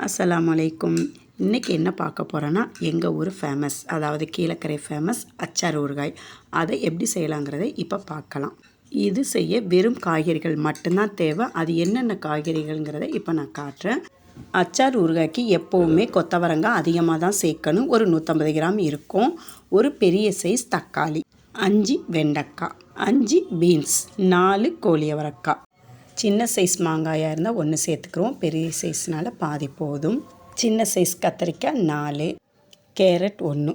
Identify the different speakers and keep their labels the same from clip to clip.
Speaker 1: அஸ்ஸலாமு அலைக்கும். இன்றைக்கி என்ன பார்க்க போகிறோன்னா, எங்கள் ஊர் ஃபேமஸ், அதாவது கீழக்கரை ஃபேமஸ் அச்சார் ஊறுகாய். அதை எப்படி செய்யலாங்கிறதை இப்போ பார்க்கலாம். இது செய்ய வெறும் காய்கறிகள் மட்டும்தான் தேவை. அது என்னென்ன காய்கறிகள்ங்கிறத இப்போ நான் காட்டுறேன். அச்சார் ஊறுகாய்க்கு எப்போவுமே கொத்தவரங்காய் அதிகமாக தான் சேர்க்கணும். ஒரு 150 கிராம் இருக்கும். ஒரு பெரிய சைஸ் தக்காளி, 5 வெண்டைக்காய், 5 பீன்ஸ், 4 கோழி அவரைக்காய். சின்ன சைஸ் மாங்காயாக இருந்தால் 1 சேர்த்துக்கிறோம். பெரிய சைஸ்னால் பாதி போதும். சின்ன சைஸ் கத்திரிக்காய் 4, கேரட் 1,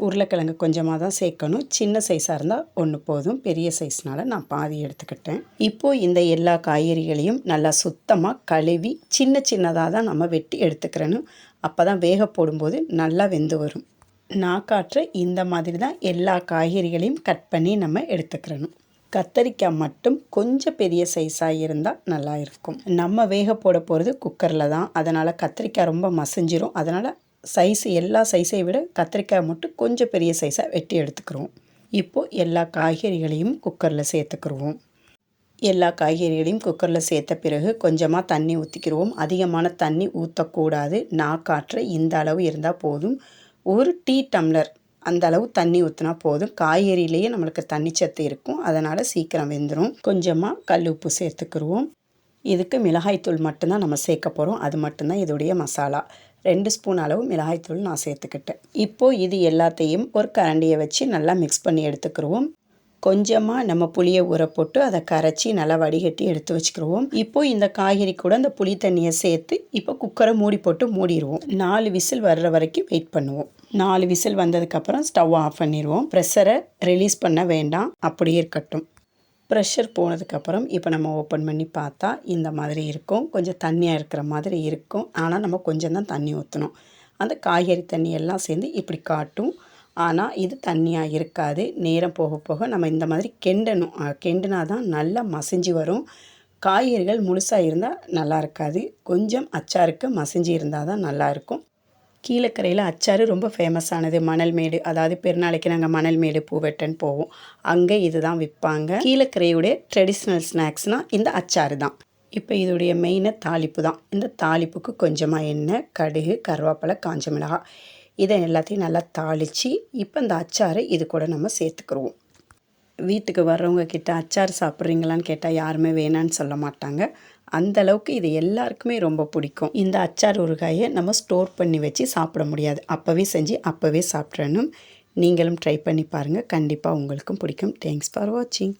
Speaker 1: உருளைக்கிழங்கு கொஞ்சமாக தான் சேர்க்கணும். சின்ன சைஸாக இருந்தால் 1 போதும். பெரிய சைஸ்னால் நான் பாதி எடுத்துக்கிட்டேன். இப்போது இந்த எல்லா காய்கறிகளையும் நல்லா சுத்தமாக கழுவி சின்ன சின்னதாக தான் நம்ம வெட்டி எடுத்துக்கிறணும். அப்போ தான் வேக போடும்போது நல்லா வெந்து வரும். நான் காட்டுற இந்த மாதிரி தான் எல்லா காய்கறிகளையும் கட் பண்ணி நம்ம எடுத்துக்கிறணும். கத்தரிக்காய் மட்டும் கொஞ்சம் பெரிய சைஸாக இருந்தால் நல்லா இருக்கும். நம்ம வேக போட போகிறது குக்கரில் தான். அதனால் கத்திரிக்காய் ரொம்ப மசிஞ்சிரும். அதனால் எல்லா சைஸை விட கத்திரிக்காய் மட்டும் கொஞ்சம் பெரிய சைஸாக வெட்டி எடுத்துக்கிறோம். இப்போது எல்லா காய்கறிகளையும் குக்கரில் சேர்த்துக்கிடுவோம். எல்லா காய்கறிகளையும் குக்கரில் சேர்த்த பிறகு கொஞ்சமாக தண்ணி ஊற்றிக்கிடுவோம். அதிகமான தண்ணி ஊற்றக்கூடாது. நான் காட்டுற இந்த அளவு இருந்தால் போதும். ஒரு டீ டம்ளர் அந்த அளவு தண்ணி ஊற்றினா போதும். காய்கறியிலேயே நம்மளுக்கு தண்ணி சத்து இருக்கும். அதனால் சீக்கிரம் வெந்துடும். கொஞ்சமாக கல் உப்பு சேர்த்துக்கிடுவோம். இதுக்கு மிளகாய்த்தூள் மட்டும்தான் நம்ம சேர்க்க போகிறோம். அது மட்டும்தான் இதோடைய மசாலா. 2 ஸ்பூன் அளவு மிளகாய்த்தூள் நான் சேர்த்துக்கிட்டேன். இப்போது இது எல்லாத்தையும் ஒரு கரண்டியை வச்சு நல்லா மிக்ஸ் பண்ணி எடுத்துக்கிடுவோம். கொஞ்சமாக நம்ம புளியை ஊற போட்டு அதை கரைச்சி நல்லா வடிகட்டி எடுத்து வச்சுக்கிடுவோம். இப்போது இந்த காய்கறி கூட இந்த புளி தண்ணியை சேர்த்து இப்போ குக்கரை மூடி போட்டு மூடிடுவோம். 4 விசில் வர்ற வரைக்கும் வெயிட் பண்ணுவோம். 4 விசில் வந்ததுக்கப்புறம் ஸ்டவ் ஆஃப் பண்ணிடுவோம். ப்ரெஷரை ரிலீஸ் பண்ண வேண்டாம், அப்படியே இருக்கட்டும். ப்ரெஷர் போனதுக்கப்புறம் இப்போ நம்ம ஓப்பன் பண்ணி பார்த்தா இந்த மாதிரி இருக்கும். கொஞ்சம் தண்ணியாக இருக்கிற மாதிரி இருக்கும். ஆனால் நம்ம கொஞ்சம் தான் தண்ணி ஊற்றணும். அந்த காய்கறி தண்ணி எல்லாம் சேர்ந்து இப்படி காட்டும். ஆனால் இது தண்ணியாக இருக்காது. நேரம் போக போக நம்ம இந்த மாதிரி கிண்டணும். கிண்டினா தான் நல்லா மசிஞ்சு வரும். காய்கறிகள் முழுசாக இருந்தால் நல்லா இருக்காது. கொஞ்சம் அச்சாருக்கு மசிஞ்சு இருந்தால் தான் நல்லாயிருக்கும். கீழக்கரையில் அச்சாறு ரொம்ப ஃபேமஸானது. மணல்மேடு, அதாவது பெருநாளைக்கு நாங்கள் மணல்மேடு பூவெட்டன்னு போவோம். அங்கே இது தான் விற்பாங்க. கீழக்கரையுடைய ட்ரெடிஷ்னல் ஸ்நாக்ஸ்னால் இந்த அச்சாறு தான். இப்போ இதோடைய மெயினாக தாளிப்பு தான். இந்த தாளிப்புக்கு கொஞ்சமாக எண்ணெய், கடுகு, கருவேப்பிலை, காஞ்ச மிளகாய், இதை எல்லாத்தையும் நல்லா தாளித்து இப்போ இந்த அச்சாரை இது கூட நம்ம சேர்த்துக்கிடுவோம். வீட்டுக்கு வர்றவங்க கிட்ட அச்சார் சாப்பிட்றீங்களான்னு கேட்டால் யாருமே வேணான்னு சொல்ல மாட்டாங்க. அந்தளவுக்கு இது எல்லாருக்குமே ரொம்ப பிடிக்கும். இந்த அச்சார் ஊறுகாயை நம்ம ஸ்டோர் பண்ணி வச்சு சாப்பிட முடியாது. அப்போவே செஞ்சு அப்போவே சாப்பிட்றணும். நீங்களும் ட்ரை பண்ணி பாருங்கள். கண்டிப்பாக உங்களுக்கும் பிடிக்கும். தேங்க்ஸ் ஃபார் வாட்சிங்.